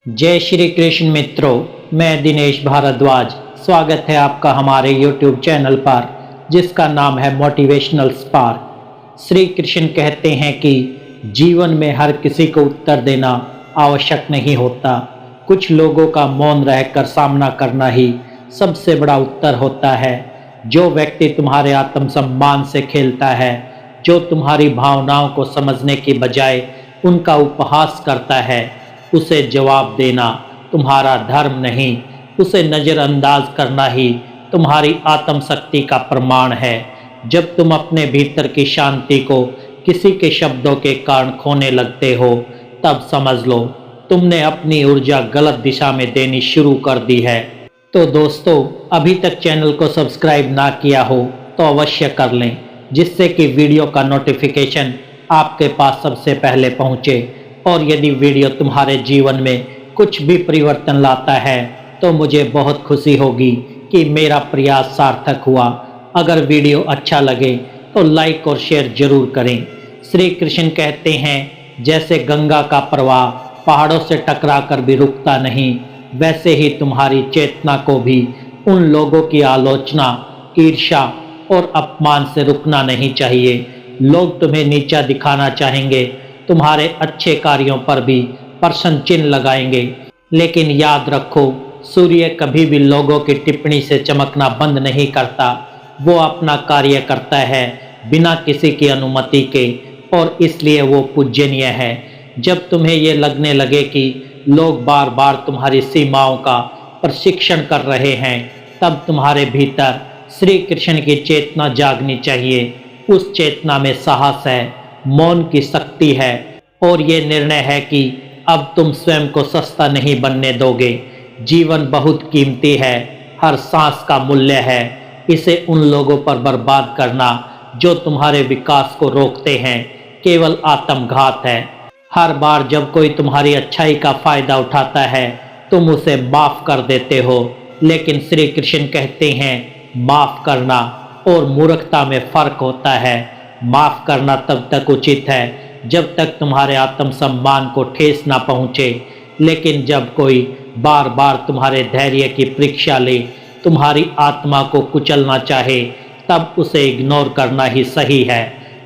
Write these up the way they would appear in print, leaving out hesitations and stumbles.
जय श्री कृष्ण मित्रों, मैं दिनेश भारद्वाज। स्वागत है आपका हमारे YouTube चैनल पर जिसका नाम है मोटिवेशनल स्पार्क। श्री कृष्ण कहते हैं कि जीवन में हर किसी को उत्तर देना आवश्यक नहीं होता। कुछ लोगों का मौन रहकर सामना करना ही सबसे बड़ा उत्तर होता है। जो व्यक्ति तुम्हारे आत्मसम्मान से खेलता है, जो तुम्हारी भावनाओं को समझने की बजाय उनका उपहास करता है, उसे जवाब देना तुम्हारा धर्म नहीं, उसे नज़रअंदाज करना ही तुम्हारी आत्मशक्ति का प्रमाण है। जब तुम अपने भीतर की शांति को किसी के शब्दों के कारण खोने लगते हो, तब समझ लो तुमने अपनी ऊर्जा गलत दिशा में देनी शुरू कर दी है। तो दोस्तों, अभी तक चैनल को सब्सक्राइब ना किया हो तो अवश्य कर लें, जिससे कि वीडियो का नोटिफिकेशन आपके पास सबसे पहले पहुँचे। और यदि वीडियो तुम्हारे जीवन में कुछ भी परिवर्तन लाता है तो मुझे बहुत खुशी होगी कि मेरा प्रयास सार्थक हुआ। अगर वीडियो अच्छा लगे तो लाइक और शेयर जरूर करें। श्री कृष्ण कहते हैं, जैसे गंगा का प्रवाह पहाड़ों से टकरा कर भी रुकता नहीं, वैसे ही तुम्हारी चेतना को भी उन लोगों की आलोचना, ईर्ष्या और अपमान से रुकना नहीं चाहिए। लोग तुम्हें नीचा दिखाना चाहेंगे, तुम्हारे अच्छे कार्यों पर भी प्रश्न चिन्ह लगाएंगे, लेकिन याद रखो, सूर्य कभी भी लोगों की टिप्पणी से चमकना बंद नहीं करता। वो अपना कार्य करता है बिना किसी की अनुमति के, और इसलिए वो पूजनीय है। जब तुम्हें ये लगने लगे कि लोग बार बार तुम्हारी सीमाओं का प्रशिक्षण कर रहे हैं, तब तुम्हारे भीतर श्री कृष्ण की चेतना जागनी चाहिए। उस चेतना में साहस है, मौन की शक्ति है, और ये निर्णय है कि अब तुम स्वयं को सस्ता नहीं बनने दोगे। जीवन बहुत कीमती है, हर सांस का मूल्य है। इसे उन लोगों पर बर्बाद करना जो तुम्हारे विकास को रोकते हैं केवल आत्मघात है। हर बार जब कोई तुम्हारी अच्छाई का फायदा उठाता है, तुम उसे माफ कर देते हो, लेकिन श्री कृष्ण कहते हैं, माफ करना और मूर्खता में फर्क होता है। माफ करना तब तक उचित है जब तक तुम्हारे आत्मसम्मान को ठेस ना पहुँचे, लेकिन जब कोई बार बार तुम्हारे धैर्य की परीक्षा ले, तुम्हारी आत्मा को कुचलना चाहे, तब उसे इग्नोर करना ही सही है,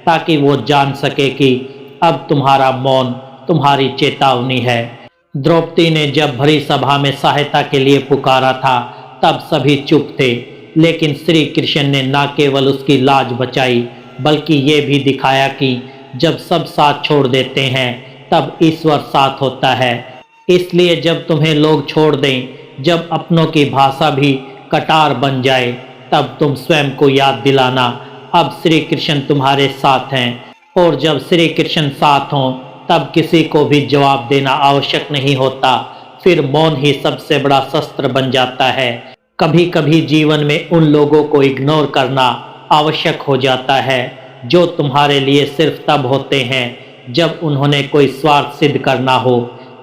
ताकि वो जान सके कि अब तुम्हारा मौन तुम्हारी चेतावनी है। द्रौपदी ने जब भरी सभा में सहायता के लिए पुकारा था, तब सभी चुप थे, लेकिन श्री कृष्ण ने न केवल उसकी लाज बचाई, बल्कि ये भी दिखाया कि जब सब साथ छोड़ देते हैं तब ईश्वर साथ होता है। इसलिए जब तुम्हें लोग छोड़ दें, जब अपनों की भाषा भी कटार बन जाए, तब तुम स्वयं को याद दिलाना, अब श्री कृष्ण तुम्हारे साथ हैं। और जब श्री कृष्ण साथ हों, तब किसी को भी जवाब देना आवश्यक नहीं होता। फिर मौन ही सबसे बड़ा शस्त्र बन जाता है। कभी कभी जीवन में उन लोगों को इग्नोर करना आवश्यक हो जाता है जो तुम्हारे लिए सिर्फ तब होते हैं जब उन्होंने कोई स्वार्थ सिद्ध करना हो।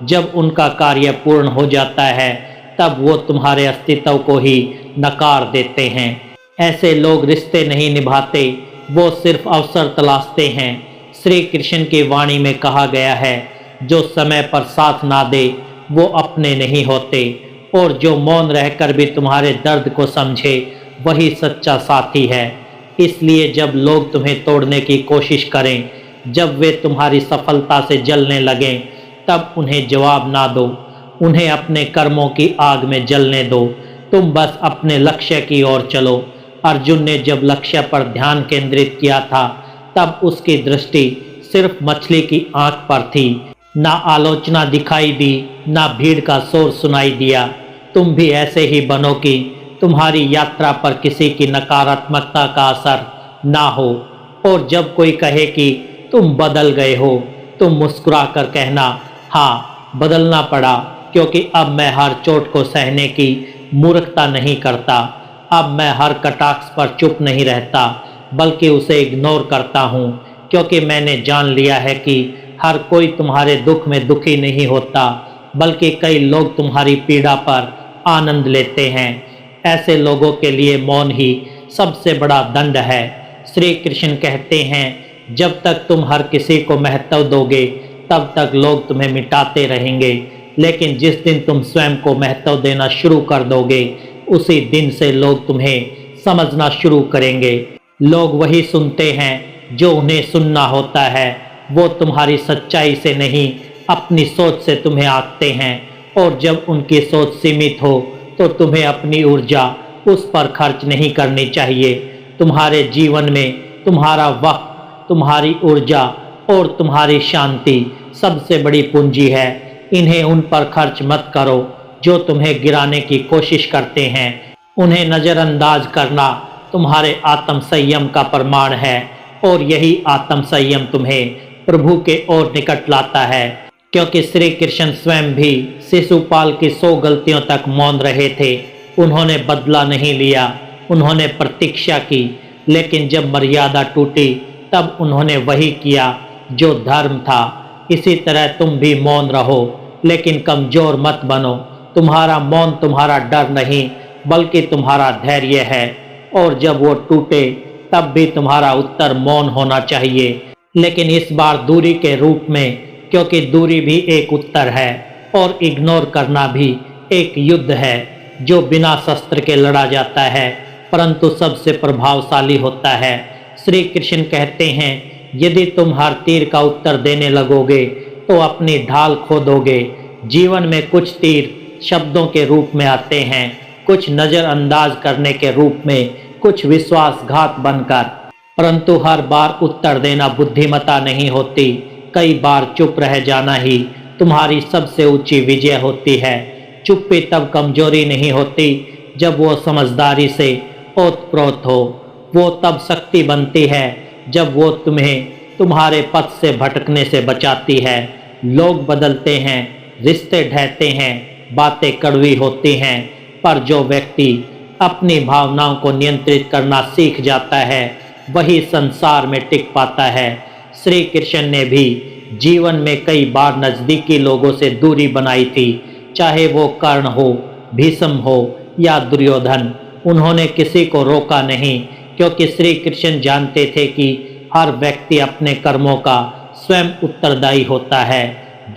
जब उनका कार्य पूर्ण हो जाता है, तब वो तुम्हारे अस्तित्व को ही नकार देते हैं। ऐसे लोग रिश्ते नहीं निभाते, वो सिर्फ अवसर तलाशते हैं। श्री कृष्ण की वाणी में कहा गया है, जो समय पर साथ ना दे वो अपने नहीं होते, और जो मौन रहकर भी तुम्हारे दर्द को समझे वही सच्चा साथी है। इसलिए जब लोग तुम्हें तोड़ने की कोशिश करें, जब वे तुम्हारी सफलता से जलने लगें, तब उन्हें जवाब ना दो, उन्हें अपने कर्मों की आग में जलने दो। तुम बस अपने लक्ष्य की ओर चलो। अर्जुन ने जब लक्ष्य पर ध्यान केंद्रित किया था, तब उसकी दृष्टि सिर्फ मछली की आंख पर थी। ना आलोचना दिखाई दी, ना भीड़ का शोर सुनाई दिया। तुम भी ऐसे ही बनो कि तुम्हारी यात्रा पर किसी की नकारात्मकता का असर ना हो, और जब कोई कहे कि तुम बदल गए हो, तुम मुस्कुरा कर कहना, हाँ बदलना पड़ा, क्योंकि अब मैं हर चोट को सहने की मूर्खता नहीं करता। अब मैं हर कटाक्ष पर चुप नहीं रहता, बल्कि उसे इग्नोर करता हूँ, क्योंकि मैंने जान लिया है कि हर कोई तुम्हारे दुख में दुखी नहीं होता, बल्कि कई लोग तुम्हारी पीड़ा पर आनंद लेते हैं। ऐसे लोगों के लिए मौन ही सबसे बड़ा दंड है। श्री कृष्ण कहते हैं, जब तक तुम हर किसी को महत्व दोगे, तब तक लोग तुम्हें मिटाते रहेंगे। लेकिन जिस दिन तुम स्वयं को महत्व देना शुरू कर दोगे, उसी दिन से लोग तुम्हें समझना शुरू करेंगे। लोग वही सुनते हैं जो उन्हें सुनना होता है। वो तुम्हारी सच्चाई से नहीं, अपनी सोच से तुम्हें आंकते हैं, और जब उनकी सोच सीमित हो तो तुम्हें अपनी ऊर्जा उस पर खर्च नहीं करनी चाहिए। तुम्हारे जीवन में तुम्हारा वक्त, तुम्हारी ऊर्जा और तुम्हारी शांति सबसे बड़ी पूंजी है। इन्हें उन पर खर्च मत करो जो तुम्हें गिराने की कोशिश करते हैं। उन्हें नज़रअंदाज करना तुम्हारे आत्म संयम का प्रमाण है, और यही आत्म संयम तुम्हें प्रभु के ओर निकट लाता है। क्योंकि श्री कृष्ण स्वयं भी शिशुपाल की 100 गलतियों तक मौन रहे थे। उन्होंने बदला नहीं लिया, उन्होंने प्रतीक्षा की, लेकिन जब मर्यादा टूटी तब उन्होंने वही किया जो धर्म था। इसी तरह तुम भी मौन रहो, लेकिन कमजोर मत बनो। तुम्हारा मौन तुम्हारा डर नहीं, बल्कि तुम्हारा धैर्य है। और जब वो टूटे तब भी तुम्हारा उत्तर मौन होना चाहिए, लेकिन इस बार दूरी के रूप में, क्योंकि दूरी भी एक उत्तर है और इग्नोर करना भी एक युद्ध है जो बिना शस्त्र के लड़ा जाता है, परंतु सबसे प्रभावशाली होता है। श्री कृष्ण कहते हैं, यदि तुम हर तीर का उत्तर देने लगोगे तो अपनी ढाल खो दोगे। जीवन में कुछ तीर शब्दों के रूप में आते हैं, कुछ नज़रअंदाज करने के रूप में, कुछ विश्वासघात बनकर, परंतु हर बार उत्तर देना बुद्धिमता नहीं होती। कई बार चुप रह जाना ही तुम्हारी सबसे ऊंची विजय होती है। चुप्पी तब कमजोरी नहीं होती जब वो समझदारी से ओतप्रोत हो। वो तब शक्ति बनती है जब वो तुम्हें तुम्हारे पथ से भटकने से बचाती है। लोग बदलते हैं, रिश्ते ढहते हैं, बातें कड़वी होती हैं, पर जो व्यक्ति अपनी भावनाओं को नियंत्रित करना सीख जाता है वही संसार में टिक पाता है। श्री कृष्ण ने भी जीवन में कई बार नज़दीकी लोगों से दूरी बनाई थी, चाहे वो कर्ण हो, भीष्म हो या दुर्योधन। उन्होंने किसी को रोका नहीं, क्योंकि श्री कृष्ण जानते थे कि हर व्यक्ति अपने कर्मों का स्वयं उत्तरदायी होता है।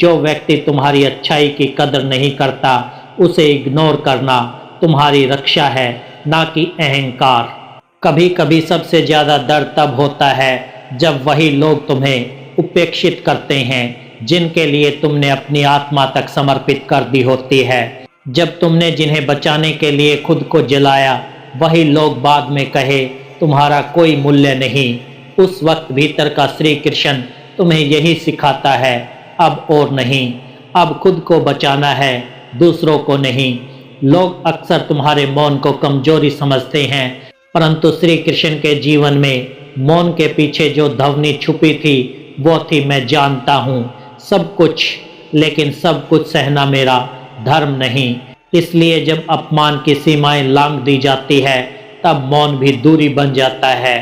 जो व्यक्ति तुम्हारी अच्छाई की कदर नहीं करता, उसे इग्नोर करना तुम्हारी रक्षा है, ना कि अहंकार। कभी कभी सबसे ज़्यादा दर्द तब होता है जब वही लोग तुम्हें उपेक्षित करते हैं जिनके लिए तुमने अपनी आत्मा तक समर्पित कर दी होती है। जब तुमने जिन्हें बचाने के लिए खुद को जलाया, वही लोग बाद में कहे तुम्हारा कोई मूल्य नहीं। उस वक्त भीतर का श्री कृष्ण तुम्हें यही सिखाता है, अब और नहीं, अब खुद को बचाना है, दूसरों को नहीं। लोग अक्सर तुम्हारे मौन को कमजोरी समझते हैं, परंतु श्री कृष्ण के जीवन में मौन के पीछे जो ध्वनि छुपी थी वो थी, मैं जानता हूँ सब कुछ, लेकिन सब कुछ सहना मेरा धर्म नहीं। इसलिए जब अपमान की सीमाएं लांघ दी जाती है तब मौन भी दूरी बन जाता है,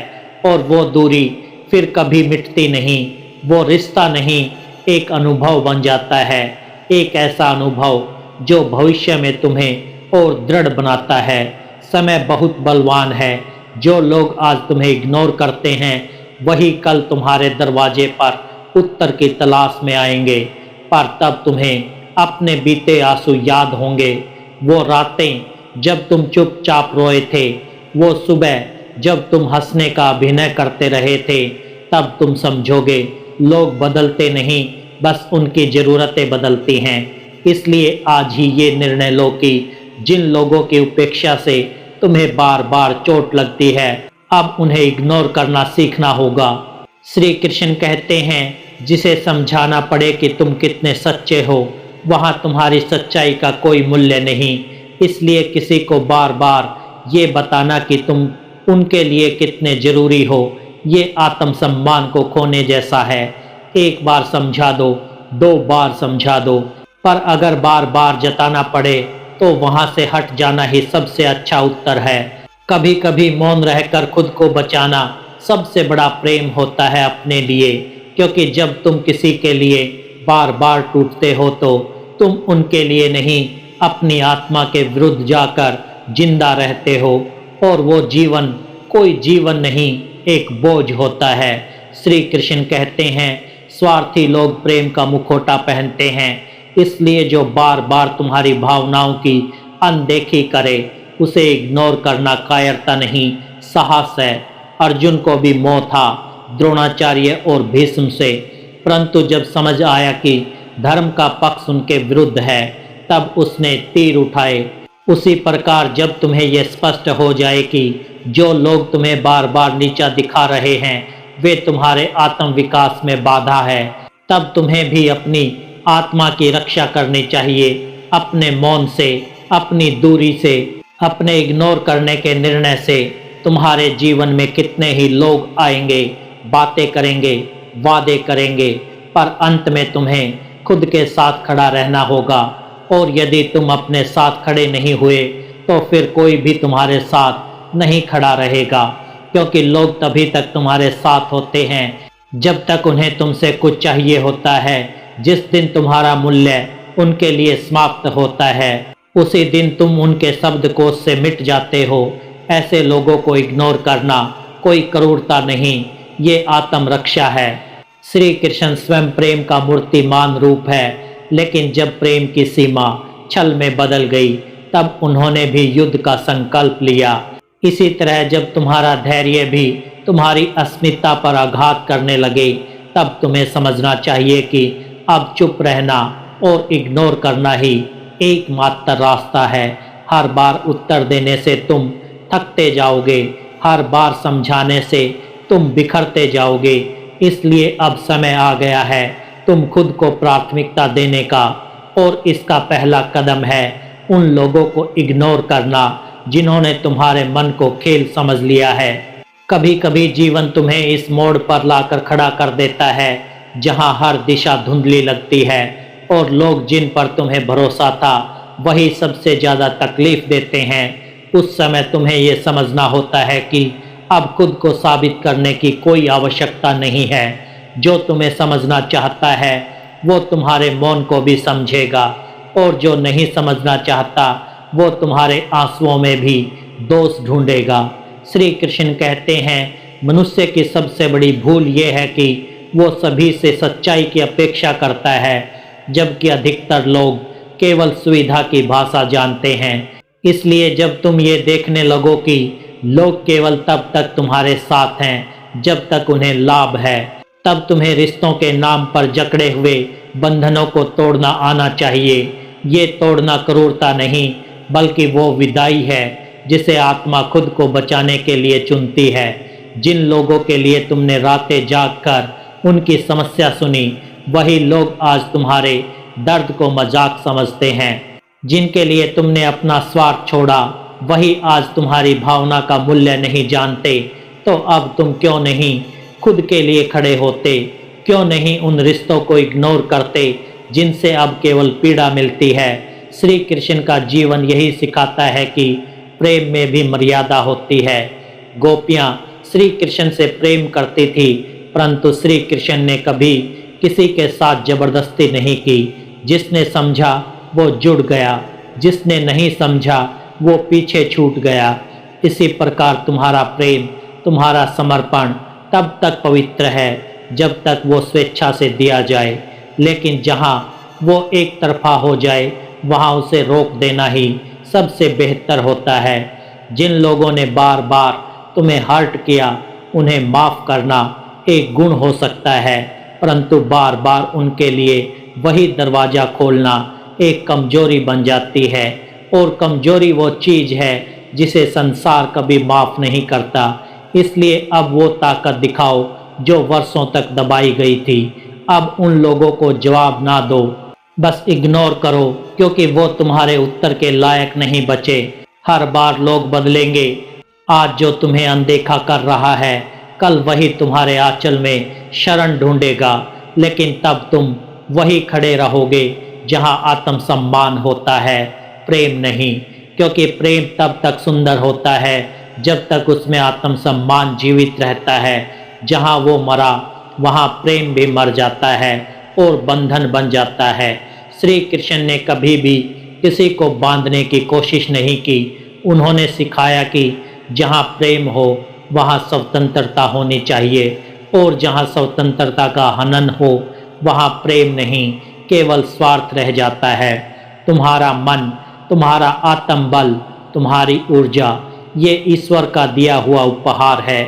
और वो दूरी फिर कभी मिटती नहीं। वो रिश्ता नहीं, एक अनुभव बन जाता है, एक ऐसा अनुभव जो भविष्य में तुम्हें और दृढ़ बनाता है। समय बहुत बलवान है। जो लोग आज तुम्हें इग्नोर करते हैं वही कल तुम्हारे दरवाजे पर उत्तर की तलाश में आएंगे, पर तब तुम्हें अपने बीते आंसू याद होंगे। वो रातें जब तुम चुपचाप रोए थे, वो सुबह जब तुम हंसने का अभिनय करते रहे थे, तब तुम समझोगे लोग बदलते नहीं, बस उनकी ज़रूरतें बदलती हैं। इसलिए आज ही ये निर्णय लो कि जिन लोगों की उपेक्षा से तुम्हें बार बार चोट लगती है, अब उन्हें इग्नोर करना सीखना होगा। श्री कृष्ण कहते हैं, जिसे समझाना पड़े कि तुम कितने सच्चे हो, वहाँ तुम्हारी सच्चाई का कोई मूल्य नहीं। इसलिए किसी को बार बार ये बताना कि तुम उनके लिए कितने जरूरी हो, ये आत्मसम्मान को खोने जैसा है। एक बार समझा दो, 2 बार समझा दो, पर अगर बार बार जताना पड़े तो वहाँ से हट जाना ही सबसे अच्छा उत्तर है। कभी कभी मौन रहकर खुद को बचाना सबसे बड़ा प्रेम होता है अपने लिए, क्योंकि जब तुम किसी के लिए बार बार टूटते हो तो तुम उनके लिए नहीं, अपनी आत्मा के विरुद्ध जाकर जिंदा रहते हो, और वो जीवन कोई जीवन नहीं, एक बोझ होता है। श्री कृष्ण कहते हैं, स्वार्थी लोग प्रेम का मुखौटा पहनते हैं, इसलिए जो बार बार तुम्हारी भावनाओं की अनदेखी करे उसे इग्नोर करना कायरता नहीं, साहस है। अर्जुन को भी मोह था द्रोणाचार्य और भीष्म से, परंतु जब समझ आया कि धर्म का पक्ष उनके विरुद्ध है तब उसने तीर उठाए। उसी प्रकार जब तुम्हें यह स्पष्ट हो जाए कि जो लोग तुम्हें बार बार नीचा दिखा रहे हैं वे तुम्हारे आत्म विकास में बाधा है, तब तुम्हें भी अपनी आत्मा की रक्षा करनी चाहिए। अपने मौन से, अपनी दूरी से, अपने इग्नोर करने के निर्णय से तुम्हारे जीवन में कितने ही लोग आएंगे, बातें करेंगे, वादे करेंगे, पर अंत में तुम्हें खुद के साथ खड़ा रहना होगा। और यदि तुम अपने साथ खड़े नहीं हुए तो फिर कोई भी तुम्हारे साथ नहीं खड़ा रहेगा, क्योंकि लोग तभी तक तुम्हारे साथ होते हैं जब तक उन्हें तुमसे कुछ चाहिए होता है। जिस दिन तुम्हारा मूल्य उनके लिए समाप्त होता है उसी दिन तुम उनके शब्दकोश से मिट जाते हो। ऐसे लोगों को इग्नोर करना कोई क्रूरता नहीं, ये आत्मरक्षा है। श्री कृष्ण स्वयं प्रेम का मूर्तिमान रूप है, लेकिन जब प्रेम की सीमा छल में बदल गई तब उन्होंने भी युद्ध का संकल्प लिया। इसी तरह जब तुम्हारा धैर्य भी तुम्हारी अस्मिता पर आघात करने लगे तब तुम्हें समझना चाहिए कि अब चुप रहना और इग्नोर करना ही एकमात्र रास्ता है। हर बार उत्तर देने से तुम थकते जाओगे, हर बार समझाने से तुम बिखरते जाओगे। इसलिए अब समय आ गया है तुम खुद को प्राथमिकता देने का, और इसका पहला कदम है उन लोगों को इग्नोर करना जिन्होंने तुम्हारे मन को खेल समझ लिया है। कभी कभी जीवन तुम्हें इस मोड़ पर लाकर खड़ा कर देता है जहां हर दिशा धुंधली लगती है और लोग जिन पर तुम्हें भरोसा था वही सबसे ज़्यादा तकलीफ देते हैं। उस समय तुम्हें यह समझना होता है कि अब खुद को साबित करने की कोई आवश्यकता नहीं है। जो तुम्हें समझना चाहता है वो तुम्हारे मौन को भी समझेगा, और जो नहीं समझना चाहता वो तुम्हारे आंसुओं में भी दोष ढूंढेगा। श्री कृष्ण कहते हैं मनुष्य की सबसे बड़ी भूल ये है कि वो सभी से सच्चाई की अपेक्षा करता है, जबकि अधिकतर लोग केवल सुविधा की भाषा जानते हैं। इसलिए जब तुम ये देखने लगो कि लोग केवल तब तक तुम्हारे साथ हैं जब तक उन्हें लाभ है, तब तुम्हें रिश्तों के नाम पर जकड़े हुए बंधनों को तोड़ना आना चाहिए। ये तोड़ना क्रूरता नहीं बल्कि वो विदाई है जिसे आत्मा खुद को बचाने के लिए चुनती है। जिन लोगों के लिए तुमने रातें जाग कर उनकी समस्या सुनी वही लोग आज तुम्हारे दर्द को मजाक समझते हैं। जिनके लिए तुमने अपना स्वार्थ छोड़ा वही आज तुम्हारी भावना का मूल्य नहीं जानते। तो अब तुम क्यों नहीं खुद के लिए खड़े होते? क्यों नहीं उन रिश्तों को इग्नोर करते जिनसे अब केवल पीड़ा मिलती है? श्री कृष्ण का जीवन यही सिखाता है कि प्रेम में भी मर्यादा होती है। गोपियाँ श्री कृष्ण से प्रेम करती थी, परंतु श्री कृष्ण ने कभी किसी के साथ जबरदस्ती नहीं की। जिसने समझा वो जुड़ गया, जिसने नहीं समझा वो पीछे छूट गया। इसी प्रकार तुम्हारा प्रेम, तुम्हारा समर्पण तब तक पवित्र है जब तक वो स्वेच्छा से दिया जाए, लेकिन जहाँ वो एक तरफा हो जाए वहाँ उसे रोक देना ही सबसे बेहतर होता है। जिन लोगों ने बार बार तुम्हें हर्ट किया उन्हें माफ़ करना एक गुण हो सकता है, परंतु बार बार उनके लिए वही दरवाज़ा खोलना एक कमजोरी बन जाती है। और कमजोरी वो चीज़ है जिसे संसार कभी माफ़ नहीं करता। इसलिए अब वो ताकत दिखाओ जो वर्षों तक दबाई गई थी। अब उन लोगों को जवाब ना दो, बस इग्नोर करो, क्योंकि वो तुम्हारे उत्तर के लायक नहीं बचे। हर बार लोग बदलेंगे। आज जो तुम्हें अनदेखा कर रहा है कल वही तुम्हारे आंचल में शरण ढूंढेगा, लेकिन तब तुम वही खड़े रहोगे जहां आत्मसम्मान होता है, प्रेम नहीं। क्योंकि प्रेम तब तक सुंदर होता है जब तक उसमें आत्मसम्मान जीवित रहता है। जहां वो मरा वहां प्रेम भी मर जाता है और बंधन बन जाता है। श्री कृष्ण ने कभी भी किसी को बांधने की कोशिश नहीं की। उन्होंने सिखाया कि जहां प्रेम हो वहां स्वतंत्रता होनी चाहिए, और जहां स्वतंत्रता का हनन हो वहां प्रेम नहीं केवल स्वार्थ रह जाता है। तुम्हारा मन, तुम्हारा आत्मबल, तुम्हारी ऊर्जा ये ईश्वर का दिया हुआ उपहार है।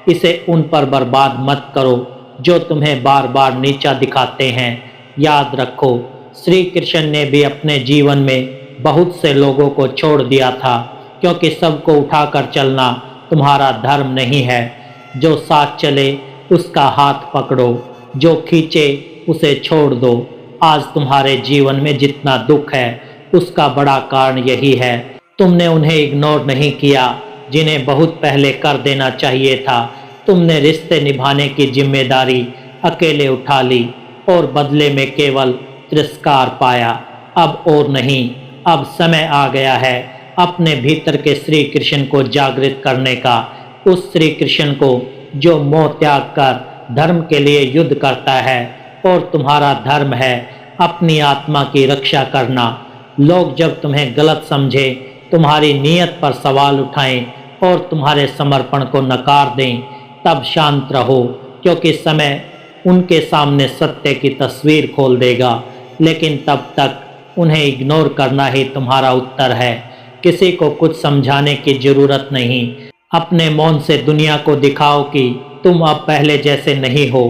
इसे उन पर बर्बाद मत करो जो तुम्हें बार बार नीचा दिखाते हैं। याद रखो, श्री कृष्ण ने भी अपने जीवन में बहुत से लोगों को छोड़ दिया था, क्योंकि सबको उठाकर चलना तुम्हारा धर्म नहीं है। जो साथ चले उसका हाथ पकड़ो, जो खींचे उसे छोड़ दो। आज तुम्हारे जीवन में जितना दुख है उसका बड़ा कारण यही है, तुमने उन्हें इग्नोर नहीं किया जिन्हें बहुत पहले कर देना चाहिए था। तुमने रिश्ते निभाने की जिम्मेदारी अकेले उठा ली और बदले में केवल तिरस्कार पाया। अब और नहीं, अब समय आ गया है अपने भीतर के श्री कृष्ण को जागृत करने का। उस श्री कृष्ण को जो मोह त्याग कर धर्म के लिए युद्ध करता है, और तुम्हारा धर्म है अपनी आत्मा की रक्षा करना। लोग जब तुम्हें गलत समझे, तुम्हारी नीयत पर सवाल उठाएं और तुम्हारे समर्पण को नकार दें, तब शांत रहो, क्योंकि समय उनके सामने सत्य की तस्वीर खोल देगा। लेकिन तब तक उन्हें इग्नोर करना ही तुम्हारा उत्तर है। किसी को कुछ समझाने की जरूरत नहीं। अपने मौन से दुनिया को दिखाओ कि तुम अब पहले जैसे नहीं हो।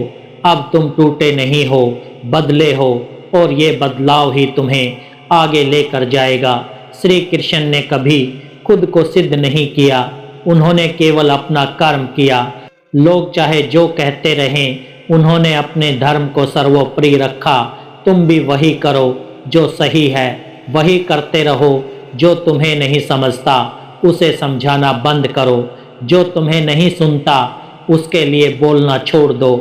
अब तुम टूटे नहीं हो, बदले हो, और ये बदलाव ही तुम्हें आगे लेकर जाएगा। श्री कृष्ण ने कभी खुद को सिद्ध नहीं किया, उन्होंने केवल अपना कर्म किया। लोग चाहे जो कहते रहें, उन्होंने अपने धर्म को सर्वोपरि रखा। तुम भी वही करो जो सही है, वही करते रहो। जो तुम्हें नहीं समझता उसे समझाना बंद करो, जो तुम्हें नहीं सुनता उसके लिए बोलना छोड़ दो,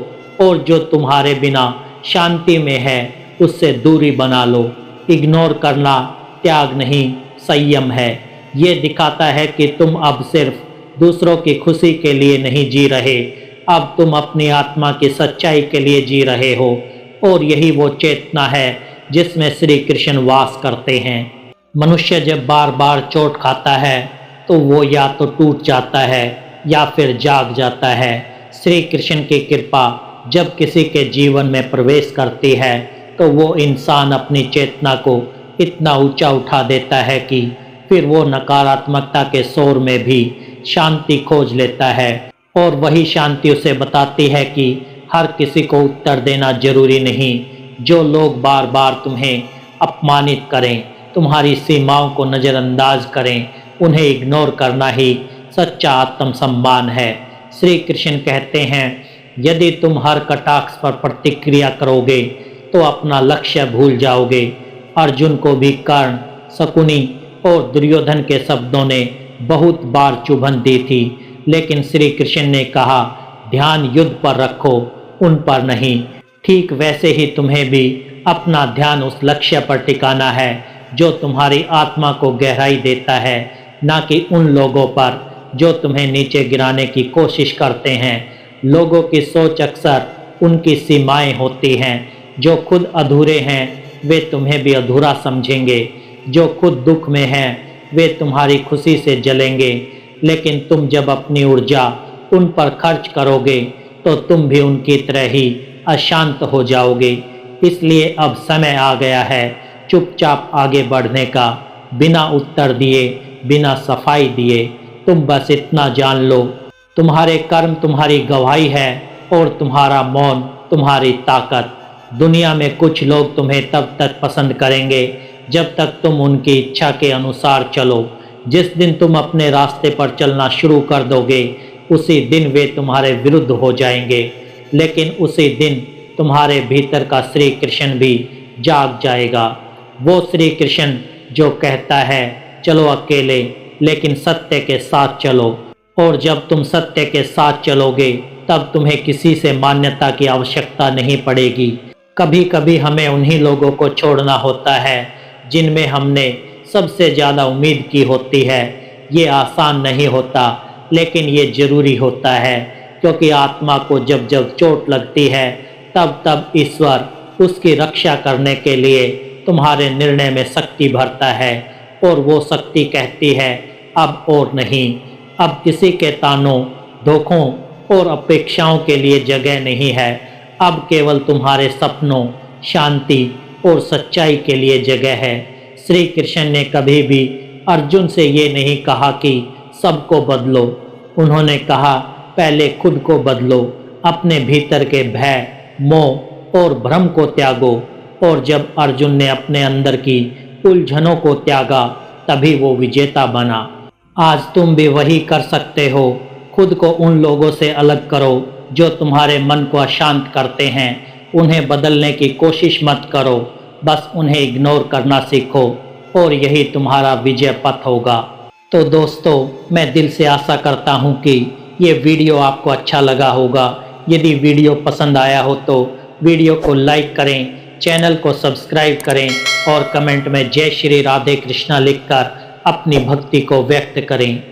और जो तुम्हारे बिना शांति में है उससे दूरी बना लो। इग्नोर करना त्याग नहीं, संयम है। ये दिखाता है कि तुम अब सिर्फ दूसरों की खुशी के लिए नहीं जी रहे, अब तुम अपनी आत्मा की सच्चाई के लिए जी रहे हो। और यही वो चेतना है जिसमें श्री कृष्ण वास करते हैं। मनुष्य जब बार बार चोट खाता है तो वो या तो टूट जाता है या फिर जाग जाता है। श्री कृष्ण की कृपा जब किसी के जीवन में प्रवेश करती है तो वो इंसान अपनी चेतना को इतना ऊंचा उठा देता है कि फिर वो नकारात्मकता के शोर में भी शांति खोज लेता है। और वही शांति उसे बताती है कि हर किसी को उत्तर देना जरूरी नहीं। जो लोग बार बार तुम्हें अपमानित करें, तुम्हारी सीमाओं को नज़रअंदाज करें, उन्हें इग्नोर करना ही सच्चा आत्मसम्मान है। श्री कृष्ण कहते हैं, यदि तुम हर कटाक्ष पर प्रतिक्रिया करोगे तो अपना लक्ष्य भूल जाओगे। अर्जुन को भी कर्ण, शकुनी और दुर्योधन के शब्दों ने बहुत बार चुभन दी थी, लेकिन श्री कृष्ण ने कहा, ध्यान युद्ध पर रखो, उन पर नहीं। ठीक वैसे ही तुम्हें भी अपना ध्यान उस लक्ष्य पर टिकाना है जो तुम्हारी आत्मा को गहराई देता है, ना कि उन लोगों पर जो तुम्हें नीचे गिराने की कोशिश करते हैं। लोगों की सोच अक्सर उनकी सीमाएं होती हैं। जो खुद अधूरे हैं वे तुम्हें भी अधूरा समझेंगे। जो खुद दुख में हैं वे तुम्हारी खुशी से जलेंगे। लेकिन तुम जब अपनी ऊर्जा उन पर खर्च करोगे तो तुम भी उनकी तरह ही अशांत हो जाओगे। इसलिए अब समय आ गया है चुपचाप आगे बढ़ने का, बिना उत्तर दिए, बिना सफाई दिए। तुम बस इतना जान लो, तुम्हारे कर्म तुम्हारी गवाही है और तुम्हारा मौन तुम्हारी ताकत। दुनिया में कुछ लोग तुम्हें तब तक पसंद करेंगे जब तक तुम उनकी इच्छा के अनुसार चलो। जिस दिन तुम अपने रास्ते पर चलना शुरू कर दोगे उसी दिन वे तुम्हारे विरुद्ध हो जाएंगे। लेकिन उसी दिन तुम्हारे भीतर का श्री कृष्ण भी जाग जाएगा। वो श्री कृष्ण जो कहता है, चलो अकेले लेकिन सत्य के साथ चलो। और जब तुम सत्य के साथ चलोगे तब तुम्हें किसी से मान्यता की आवश्यकता नहीं पड़ेगी। कभी कभी हमें उन्हीं लोगों को छोड़ना होता है जिनमें हमने सबसे ज़्यादा उम्मीद की होती है। ये आसान नहीं होता, लेकिन ये ज़रूरी होता है, क्योंकि आत्मा को जब जब चोट लगती है तब तब ईश्वर उसकी रक्षा करने के लिए तुम्हारे निर्णय में शक्ति भरता है। और वो शक्ति कहती है, अब और नहीं। अब किसी के तानों, धोखों और अपेक्षाओं के लिए जगह नहीं है। अब केवल तुम्हारे सपनों, शांति और सच्चाई के लिए जगह है। श्री कृष्ण ने कभी भी अर्जुन से ये नहीं कहा कि सबको बदलो। उन्होंने कहा पहले खुद को बदलो, अपने भीतर के भय, मोह और भ्रम को त्यागो। और जब अर्जुन ने अपने अंदर की उलझनों को त्यागा तभी वो विजेता बना। आज तुम भी वही कर सकते हो। खुद को उन लोगों से अलग करो जो तुम्हारे मन को अशांत करते हैं। उन्हें बदलने की कोशिश मत करो, बस उन्हें इग्नोर करना सीखो और यही तुम्हारा विजय पथ होगा। तो दोस्तों, मैं दिल से आशा करता हूँ कि ये वीडियो आपको अच्छा लगा होगा। यदि वीडियो पसंद आया हो तो वीडियो को लाइक करें, चैनल को सब्सक्राइब करें और कमेंट में जय श्री राधे कृष्णा लिखकर अपनी भक्ति को व्यक्त करें।